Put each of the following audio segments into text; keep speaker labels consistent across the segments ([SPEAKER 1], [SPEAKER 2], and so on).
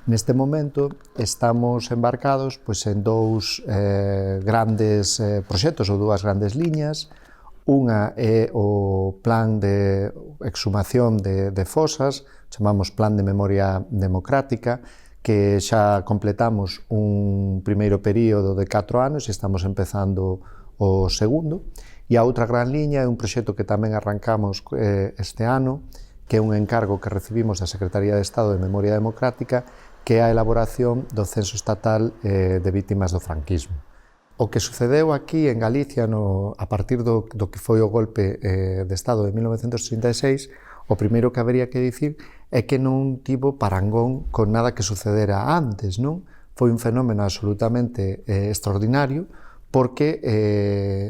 [SPEAKER 1] Neste momento estamos embarcados en dous grandes proxectos ou dúas grandes liñas. Unha é o plan de exhumación de fosas, chamamos Plan de Memoria Democrática, que xa completamos un primeiro período de 4 anos e estamos empezando o segundo. E a outra gran liña é un proxecto que tamén arrancamos este ano, que é un encargo que recibimos da Secretaría de Estado de Memoria Democrática, que é a elaboración do Censo Estatal de Vítimas do Franquismo. O que sucedeu aquí en Galicia a partir do que foi o golpe de Estado de 1936, o primeiro que habería que dicir é que non tivo parangón con nada que sucedera antes, non? Foi un fenómeno absolutamente extraordinario, porque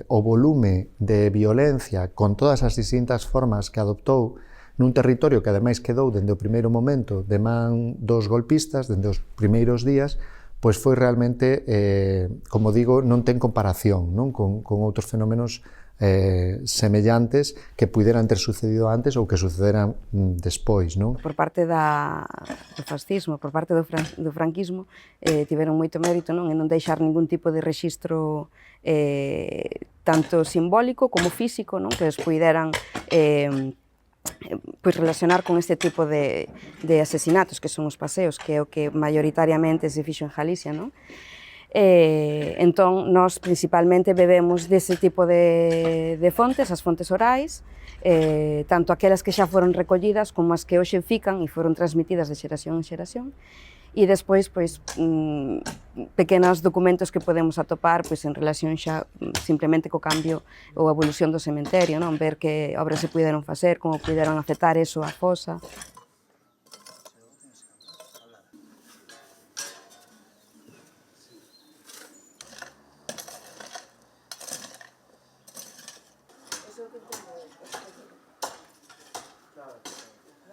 [SPEAKER 1] o volume de violencia con todas as distintas formas que adoptou nun territorio que ademais quedou dende o primeiro momento de man dos golpistas, dende os primeiros días, pois foi realmente, como digo, non ten comparación con outros fenómenos semellantes que puideran ter sucedido antes ou que sucederan despois.
[SPEAKER 2] Por parte do fascismo, por parte do franquismo, tiveron moito mérito en non deixar ningún tipo de rexistro tanto simbólico como físico, que os puideran relacionar con este tipo de asesinatos que son os paseos, que é o que maioritariamente se fixo en Galicia. Entón, nós principalmente bebemos dese tipo de fontes, as fontes orais, tanto aquelas que xa foron recollidas como as que hoxe fican e foron transmitidas de xeración en xeración, e despois pequenos documentos que podemos atopar en relación xa simplemente co cambio ou a evolución do cementerio, ver que obras se puderon facer, como puderon afectar eso a fosa.